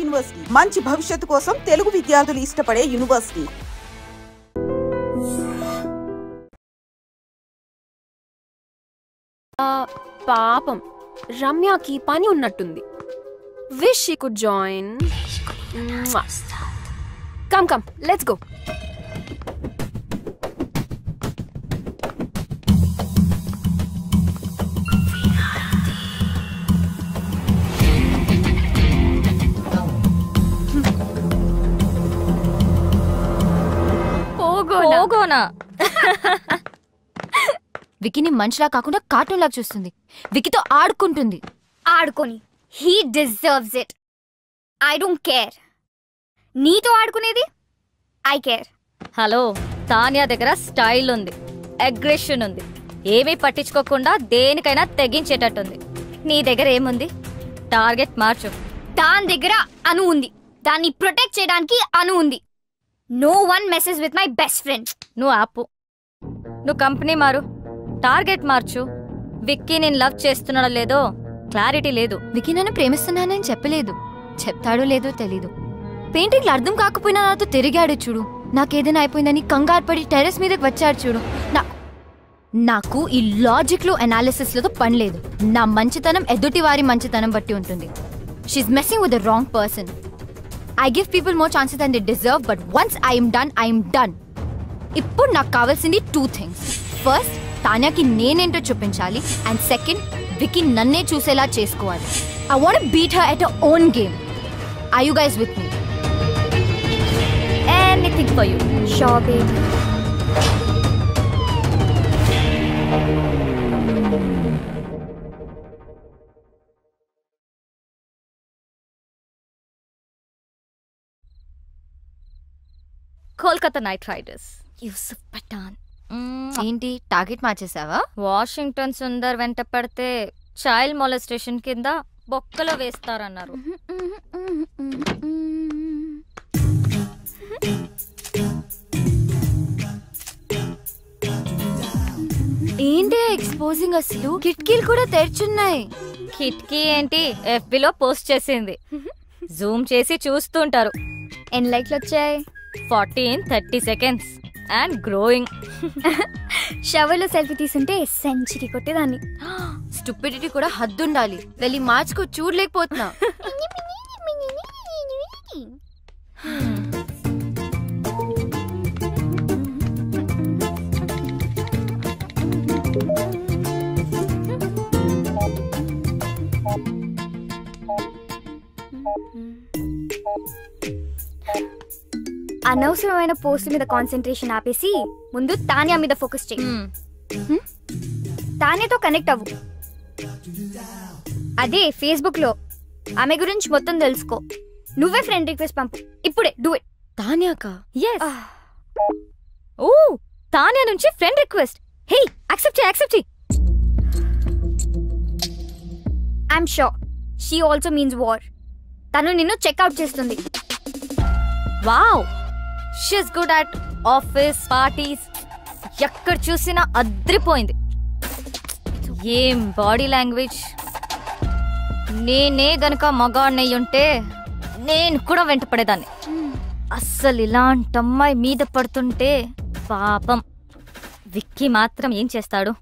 University, మంచి భవిష్యత్తు కోసం తెలుగు విద్యార్థులు ఇష్టపడే యూనివర్సిటీ. పాపం రమ్యకి పని ఉన్నట్టుంది. Wish she could join. Come come let's go. వికీని మనిషిలా కాకుండా కార్టూన్ లాగా చూస్తుంది. వికీతో ఆడుకుంటుంది. ఆడుకొని he deserves it. I don't care. నీతో ఆడుకునేది ఐ కేర్. హలో, తానియా దగ్గర స్టైల్ ఉంది, అగ్రెషన్ ఉంది, ఏమీ పట్టించుకోకుండా దేనికైనా తెగించేటట్టుంది. నీ దగ్గర ఏముంది? టార్గెట్ మార్చు. దాని దగ్గర అను ఉంది, దాన్ని ప్రొటెక్ట్ చేయడానికి అను ఉంది. No one message with my best friend. నువ్వు ఆపు. నువ్వు కంపెనీ మారు, టార్గెట్ మార్చు. విక్కీ నేను లవ్ చేస్తున్నాడో లేదో క్లారిటీ లేదు. వికీ నన్ను ప్రేమిస్తున్నానని చెప్పలేదు. చెప్తాడో లేదో తెలీదు. పెయింటింగ్లు అర్థం కాకపోయినా నాతో తిరిగాడు చూడు. నాకేదైనా అయిపోయిందని కంగారు పడి టెర్రస్ మీదకి వచ్చాడు చూడు. నాకు ఈ లాజిక్ లో అనాలిసిస్ లతో పని లేదు. నా మంచితనం ఎదుటి వారి మంచితనం బట్టి ఉంటుంది. She's messing with the wrong person. I give people more chances than they deserve, but once I am done. ఇప్పుడు నాకు కావాల్సింది 2 things. ఫస్ట్, తాన్యాకి నేనేంటో చూపించాలి. అండ్ సెకండ్, వికీ నన్నే చూసేలా చేసుకోవాలి. I want to beat her at her own game. Are you guys with me? Anything for you. Sure, baby. Kolkata Knight Riders, Yusuf Pathan. ఏంటి target మార్చేసావా? Washington Sundar వెంట పడితే చైల్డ్ మొలెస్టేషన్ కింద బొక్కలో వేస్తారన్నారు. ఏంటి ఎక్స్పోజింగ్? అసలు కిటికీలు కూడా తెరిచున్నాయి. కిటికీ ఏంటి, ఎఫ్బిలో పోస్ట్ చేసింది. జూమ్ చేసి చూస్తుంటారు. ఎన్ని లైక్లు వచ్చాయి? 30 seconds అండ్ గ్రోయింగ్. షవర్లో సెల్ఫీ తీసుంటే సెంచరీ కొట్టేదాన్ని. స్టూపిడిటీ కూడా హద్దుండాలి. వెళ్ళి మార్చుకో, చూడలేకపోతున్నా. అనవసరమైన పోస్ట్ మీద కాన్సన్ట్రేషన్ ఆపేసి ముందు తాన్యా మీద ఫోకస్ చేయి. తాన్యాతో కనెక్ట్ అవ్వు. అదే ఫేస్బుక్ లో ఆమె గురించి మొత్తం తెలుసుకో. నువ్వే ఫ్రెండ్ రిక్వెస్ట్ పంపు ఇప్పుడే. Do it. తాన్యాకా? yes. ఓ, తాన్యా నుంచి ఫ్రెండ్ రిక్వెస్ట్. హే, యాక్సెప్ట్ చేయి. I'm sure she also means war. తను నిన్ను చెక్అవుట్ చేస్తుంది. Wow, she's good at office parties. ఎక్కడ చూసినా అద్రిపోయింది. ఏం బాడీ లాంగ్వేజ్. నేనే గనక మగాడినయ్యుంటే నేను కూడా వెంట పడేదాన్ని. అస్సలు ఇలాంటి అమ్మాయి మీద పడుతుంటే పాపం. విక్కీ మాత్రం ఏం చేస్తాడు?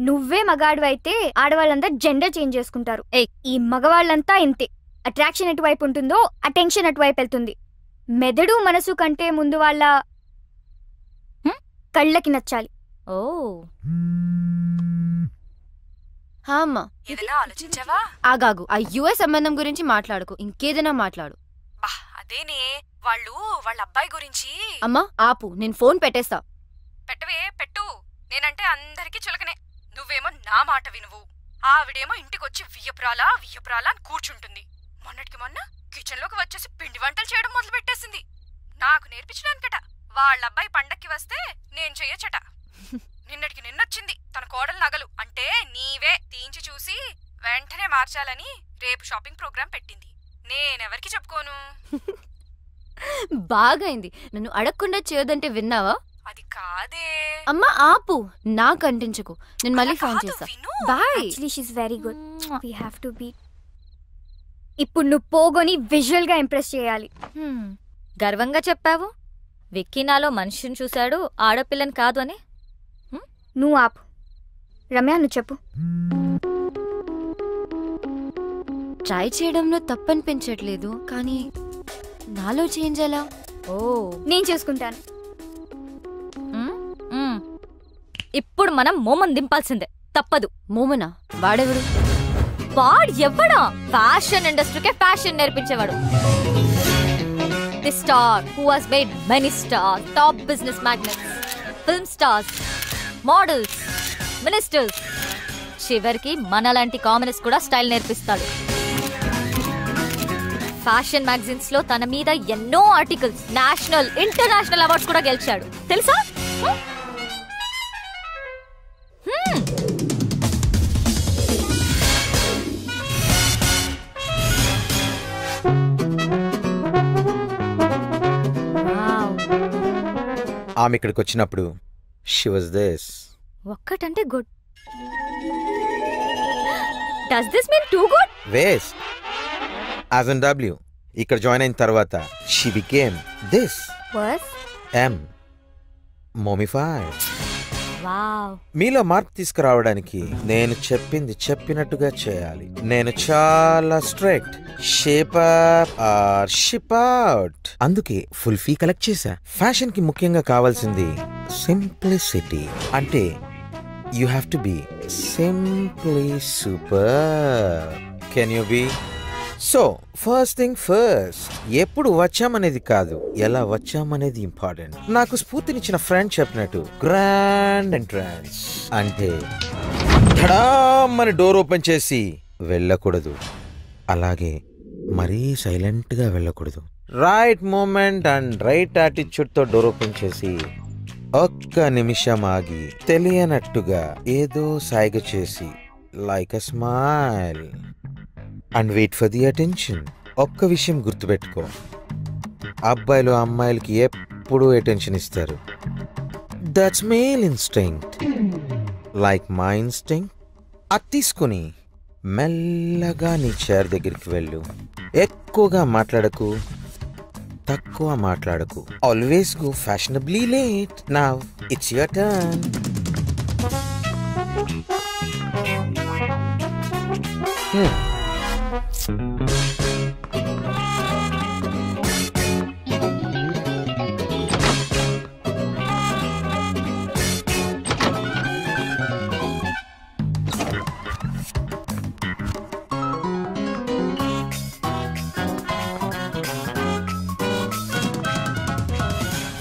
నువ్వే మగాడు అయితే ఆడవాళ్ళందరూ జెండర్ చేంజ్ చేసుకుంటారు. ఈ మగవాళ్ళంతా ఇంతే. అట్రాక్షన్ ఎటువైపు ఉంటుందో అటెన్షన్ అటువైపు వెళ్తుంది. మెదడు మనసు కంటే ముందు వాళ్ళ కళ్ళకి నచ్చాలి. ఓ, అమ్మా, ఏదైనా ఆలోచించావా? ఆగాగు. ఆ యుఎస్ సంబంధం గురించి మాట్లాడుకో, ఇంకేదైనా మాట్లాడు. అదేనే, వాళ్ళ అబ్బాయి గురించి. అమ్మా ఆపు, నేను ఫోన్ పెట్టేస్తా. పెట్టు. నేనంటే అందరికీ చులకనే. నువ్వేమో నా మాట వినువు. ఆవిడేమో ఇంటికొచ్చి వియ్యపురాలా అని కూర్చుంటుంది. మొన్నటికి మొన్న కిచెన్ లోకి వచ్చేసి పిండి వంటలు చేయడం మొదలు పెట్టేసింది. నాకు నేర్పించడానికట. వాళ్ళబ్బాయి పండక్కి వస్తే నేను చెయ్యొచ్చట. నిన్నటికి నిన్నొచ్చింది తన కోడలు నగలు అంటే నీవే తీయించి చూసి వెంటనే మార్చాలని రేపు షాపింగ్ ప్రోగ్రాం పెట్టింది. నేనెవరికి చెప్పుకోను. బాగైంది. నన్ను అడగకుండా చేయొద్దంటే విన్నావా? అది కాదే. అమ్మా ఆపు, నాకు అంటించుకో. నేను మళ్ళీ ఫోన్ చేస్తా. Bye. Actually she's very good. We have to be. ఇప్పుడు నువ్వు పోగొని విజువల్ గా ఇంప్రెస్ చేయాలి. గర్వంగా చెప్పావు. విక్కీ నాలో మనిషిని చూశాడు, ఆడపిల్లని కాదు అని. నువ్వు ఆపు. రమ్య నువ్వు చెప్పు. ట్రై చేయడంలో తప్పనిపించట్లేదు, కానీ నాలో చేంజ్ ఎలా? ఓ నేను చేసుకుంటాను. ఇప్పుడు మనం మోమన్ దింపాల్సిందే, తప్పదు. మోమనా? వాడెవడు? వాడు ఎవ్వడా? ఫ్యాషన్ ఇండస్ట్రీకే ఫ్యాషన్ నేర్పించేవాడు. The star who has made many stars, top business magnets, film stars, models, ministers, చివరికి మనలాంటి కామనర్స్ కూడా స్టైల్ నేర్పిస్తాడు. ఫ్యాషన్ మ్యాగజైన్స్ లో తన మీద ఎన్నో ఆర్టికల్స్, నేషనల్ ఇంటర్నేషనల్ అవార్డ్స్ కూడా గెలిచాడు, తెలుసా? ఆమె ఇక్కడికి వచ్చినప్పుడు షీ వాజ్ దిస్. ఒక్కటంటే good. Does this mean too good? Waste. As in W. ఇక్కడ జాయిన్ అయిన తర్వాత she became this. M. Mummified. Wow. మీలో మార్పు తీసుకురావడానికి నేను చెప్పింది చెప్పినట్టుగా చేయాలి. నేను చాలా strict. Shape up or ship out. అందుకే ఫుల్ ఫీ కలెక్ట్ చేశా. ఫ్యాషన్ కి ముఖ్యంగా కావాల్సింది సింప్లిసిటీ. అంటే you have to be simply super. Can you be? So first thing first, ఎప్పుడు వచ్చామనేది కాదు, ఎలా వచ్చామనేది ఇంపార్టెంట్. నాకు స్ఫూర్తినిచ్చిన ఫ్రెండ్ చెప్పినట్టు గ్రాండ్ ఎంట్రన్స్ అంటే ధడామని డోర్ ఓపెన్ చేసి వెళ్ళకూడదు, అలాగే మరీ సైలెంట్ గా వెళ్ళకూడదు. Right moment and right attitude తో డోర్ ఓపెన్ చేసి ఒక్క నిమిషం ఆగి తెలియనట్టుగా ఏదో సైగ చేసి like a smile and wait for the attention. ఒక్క విషయం గుర్తుపెట్టుకో, అబ్బాయిలు అమ్మాయిలకి ఎప్పుడూ అటెన్షన్ ఇస్తారు. That's male instinct, like my instinct. అది తీసుకుని మెల్లగా నీ చైర్ దగ్గరికి వెళ్ళు. ఎక్కువగా మాట్లాడకు, తక్కువ మాట్లాడకు. Always go fashionably late. Now it's your turn.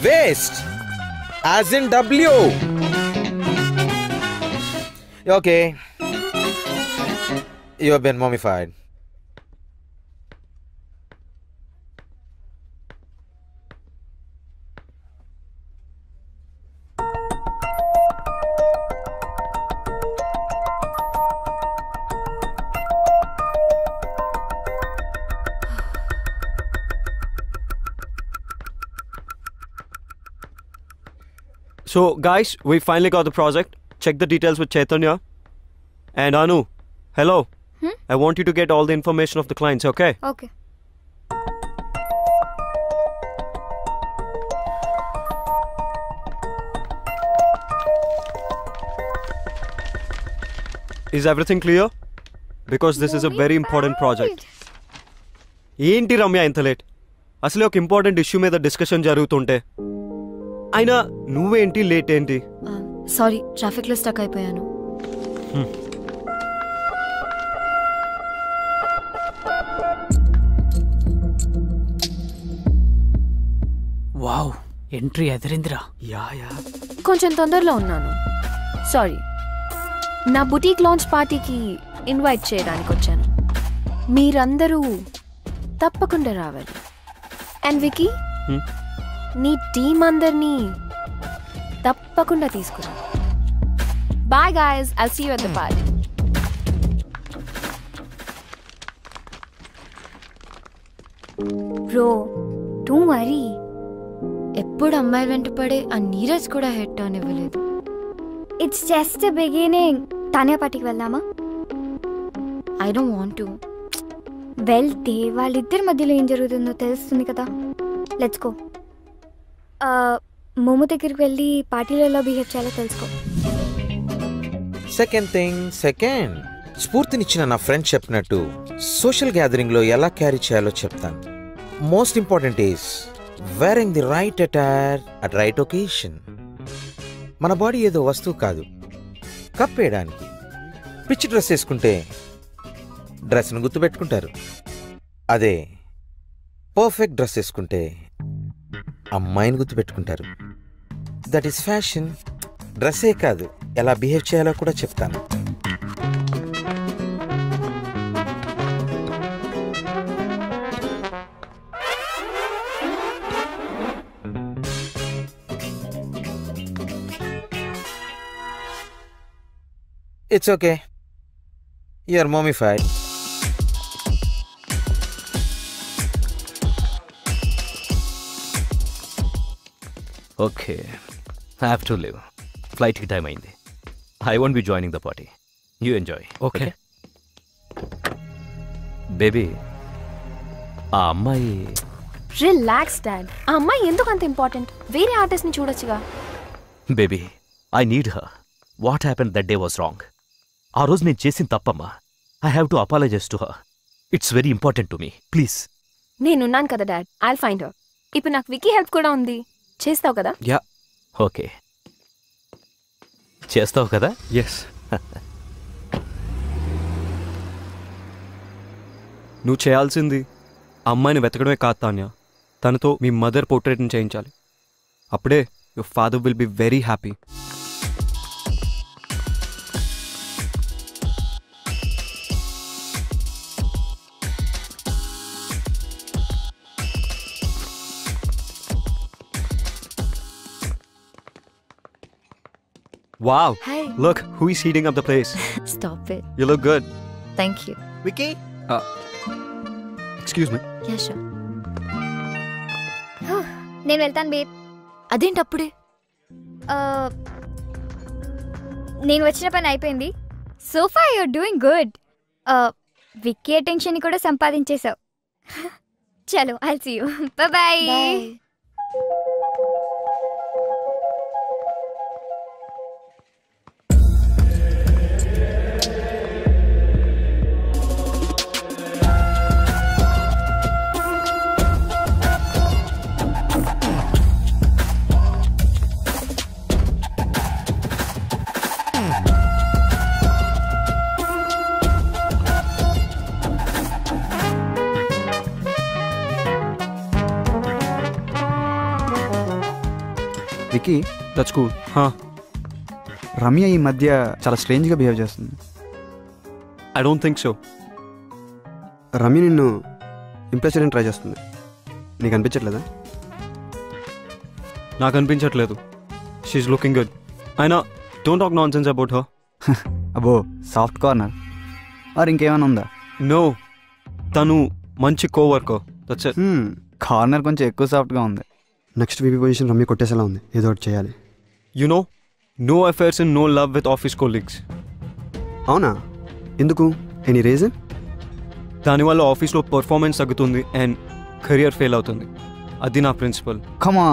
Waste, as in W. Okay, you have been mummified. So guys, we finally got the project. Check the details with Chaitanya. And Anu, hello. I want you to get all the information of the clients, okay? Okay. Is everything clear? Because this is a very important project. ఏంటి రమ్య ఇంత late? అసలే ఒక important issue మీద discussion జరుగుతుంటే అయినా నువ్వేంటి late ఏంటి? Sorry, traffic లో స్టక్ అయిపోయాను. వావ్, ఎంట్రీ ఎదిరిందిరా. యా కొంచెం తొందరలో ఉన్నాను, సారీ. నా బుటీక్ లాంచ్ పార్టీకి ఇన్వైట్ చేయడానికి వచ్చాను. మీరందరూ తప్పకుండా రావాలి. అండ్ వికీ, నీ టీం అందరినీ తప్పకుండా తీసుకురా. Bye guys, I'll see you at the party. Bro, don't worry. ఎప్పుడు అమ్మాయి వెంట పడే ఆ నీరజ్ కూడా హెడ్ టర్న్ ఇవ్వలేదు. It's just beginning. తానే పార్టీకి వెళ్దామా? I don't want to. వెళ్తే వాళ్ళిద్దరి మధ్యలో ఏం జరుగుతుందో తెలుస్తుంది కదా. Let's go. మోము దగ్గరికి వెళ్ళి పార్టీలో ఎలా బిహేవ్ చేయాలో తెలుసుకో. సెకండ్ స్ఫూర్తినిచ్చిన నా ఫ్రెండ్ చెప్పినట్టు సోషల్ గ్యాదరింగ్ లో ఎలా క్యారీ చేయాలో చెప్తాను. Most important is wearing the right attire at right occasion. మన బాడీ ఏదో వస్తువు కాదు, కప్పేయడానికి. పిచ్చి డ్రెస్ వేసుకుంటే డ్రెస్ను గుర్తుపెట్టుకుంటారు. అదే పర్ఫెక్ట్ డ్రెస్ వేసుకుంటే అమ్మాయిని గుర్తుపెట్టుకుంటారు. That is fashion. డ్రెస్సే కాదు, ఎలా బిహేవ్ చేయాలో కూడా చెప్తాను. It's okay. You're mummified. Okay. I have to leave. Flight ki time ayindi. I won't be joining the party. You enjoy. Okay. Baby. ఆ అమ్మాయి రిలాక్స్ డాడ్. ఆ అమ్మాయి ఎందుకు అంత ఇంపార్టెంట్? వేరే ఆర్టిస్ట్ ని చూడొచ్చుగా. Baby I need her. What happen that day was wrong. ఆ రోజు నేను చేసిన తప్పమ్మా. I have to apologize to her. It's very important to me. Please. నేనున్నాను కదా డాడ్. I'll find her. ఇప్పుడు నాకు వికీ హెల్ప్ కూడా ఉంది. చేస్తావు కదా? యా. ఓకే. చేస్తావు కదా? ఎస్. నువ్వు చేయాల్సింది అమ్మాయిని వెతకడమే కాదు తాన్య, తనతో మీ మదర్ పోర్ట్రేట్ని చేయించాలి. అప్పుడే your father will be very happy. Wow. Hi. Look, who is heating up the place? Stop it. You look good. Thank you. Vicky? Excuse me. Yeah, sure. నేను వెళ్తాను బేబ్. అదేంటి అప్పుడే? నేను వచ్చిన పని అయిపోయింది. So far you're doing good. Vicky attention కూడా సంపాదించేశావు. చలో I'll see you. Bye. Vicky, that's cool. Ramya ఈ మధ్య చాలా స్ట్రేంజ్గా బిహేవ్ చేస్తుంది. I don't think so. Ramya నిన్ను ఇంప్రెస్ చేయడానికి ట్రై చేస్తుంది. నీకు అనిపించట్లేదా? నాకు అనిపించట్లేదు. She is looking good. అయినా don't talk nonsense about her. అబ్బో, సాఫ్ట్ కార్నర్ మరి ఇంకేమైనా ఉందా? నో, తను మంచి కోవర్కర్. That's it. కార్నర్ కొంచెం ఎక్కువ సాఫ్ట్గా ఉంది. నెక్స్ట్ వీపీ పొజిషన్ రమ్య కొట్టేసేలా ఉంది. ఏదో ఒకటి చేయాలి. You know, no affairs and no love with office colleagues. అవునా? ఎందుకు? Any reason? దానివల్ల ఆఫీస్లో పర్ఫార్మెన్స్ తగ్గుతుంది అండ్ కెరియర్ ఫెయిల్ అవుతుంది. అది నా ప్రిన్సిపల్. కమా